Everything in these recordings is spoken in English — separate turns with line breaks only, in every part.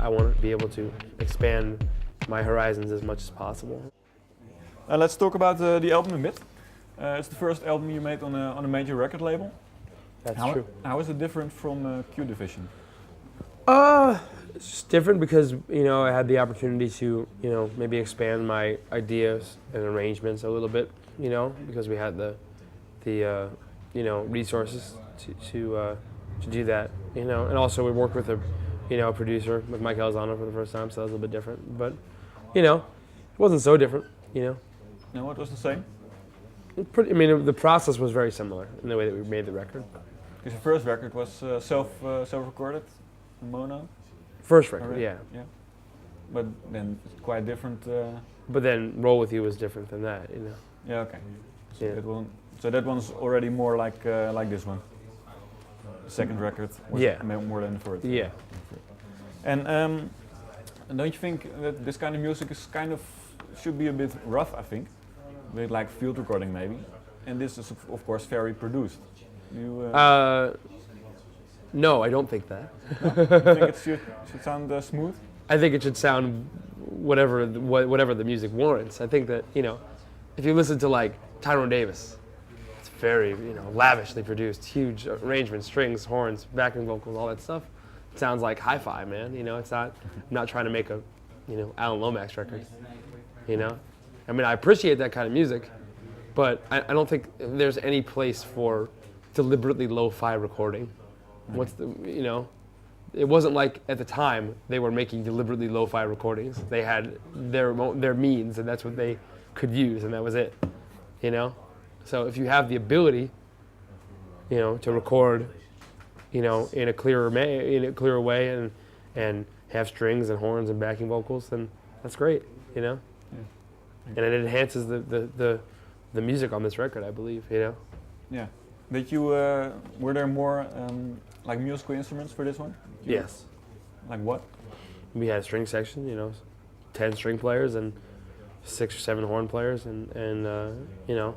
I want to be able to expand my horizons as much as possible.
Let's talk about the album a bit. It's the first album you made on a major record label.
That's true.
How is it different from Q Division?
It's just different because, you know, I had the opportunity to, you know, maybe expand my ideas and arrangements a little bit, you know, because we had the you know, resources to do that, you know, and also we worked with a, you know, a producer with Mike Elzano for the first time, so that was a little bit different, but, you know, it wasn't so different, you know.
No, it was the same?
I mean, the process was very similar in the way that we made the record.
Because the first record was self-recorded, mono.
First record,
Already?
yeah.
But then it's quite different.
But then Roll With You was different than that, you know.
Yeah, okay. So,
Yeah.
that one's already more like this one. The second record was more than the first.
Yeah.
And don't you think that this kind of music is should be a bit rough, I think? With like field recording maybe. And this is of course very produced.
No, I don't think that.
No? You think it should sound smooth?
I think it should sound whatever the music warrants. I think that, you know, if you listen to like Tyrone Davis, it's very, you know, lavishly produced, huge arrangements, strings, horns, backing vocals, all that stuff. It sounds like hi-fi, man. You know, it's not. I'm not trying to make a, you know, Alan Lomax record. You know, I mean, I appreciate that kind of music, but I don't think there's any place for deliberately lo-fi recording. What's the, you know, it wasn't like at the time they were making deliberately lo-fi recordings. They had their means, and that's what they could use, and that was it. You know, so if you have the ability, you know, to record, you know, in a clearer way, and have strings and horns and backing vocals, then that's great. You know, and it enhances the music on this record, I believe. You know.
Yeah. Did you were there more like musical instruments for this one?
Yes.
Like what?
We had a string section, you know, 10 string players and 6 or 7 horn players, and you know.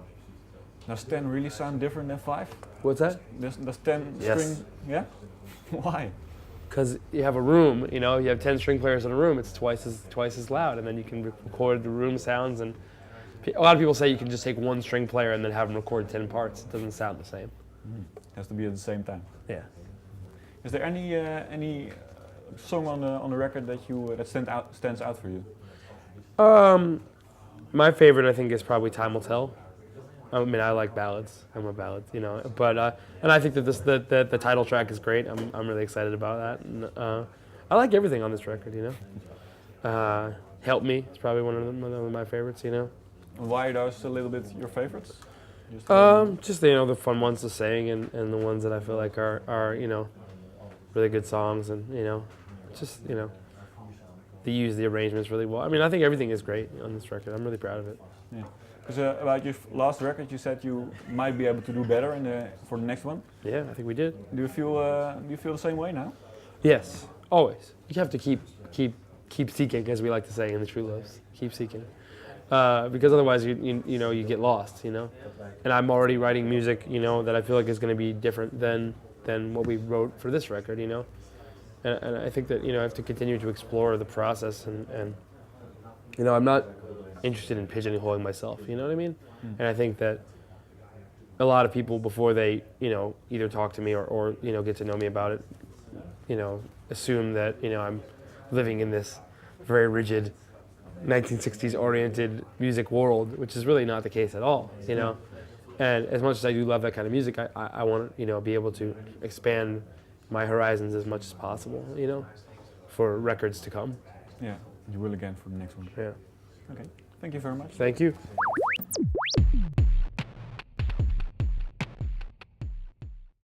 Does 10 really sound different than 5?
What's that?
Does 10 string? Yeah. Why?
Because you have a room, you know, you have 10 string players in a room. It's twice as loud, and then you can record the room sounds. And a lot of people say you can just take one string player and then have them record 10 parts. It doesn't sound the same.
Has to be at the same time.
Yeah.
Is there any song on the record that stands out for you?
My favorite, I think, is probably "Time Will Tell." I mean, I like ballads. I'm a ballad, you know. But and I think that the title track is great. I'm really excited about that. And I like everything on this record, you know. "Help Me" is probably one of my favorites, you know.
Why are those a little bit your favorites?
Just you know, the fun ones to sing, and the ones that I feel like are you know, really good songs, and you know, just you know, they use the arrangements really well. I mean, I think everything is great on this record. I'm really proud of it.
Yeah. Because about your last record, you said you might be able to do better for the next one.
Yeah, I think we did.
Do you feel the same way now?
Yes, always. You have to keep seeking, as we like to say in the True Loves. Keep seeking. Because otherwise you know, you get lost, you know. And I'm already writing music, you know, that I feel like is going to be different than what we wrote for this record, you know. And I think that, you know, I have to continue to explore the process, and you know, I'm not interested in pigeonholing myself, you know what I mean? And I think that a lot of people, before they, you know, either talk to me or you know, get to know me about it, you know, assume that, you know, I'm living in this very rigid 1960s oriented music world, which is really not the case at all, you know. And as much as I do love that kind of music, I want to, you know, be able to expand my horizons as much as possible, you know, for records to come.
Yeah, you will again for the next one.
Yeah.
Okay, thank you very much.
Thank you.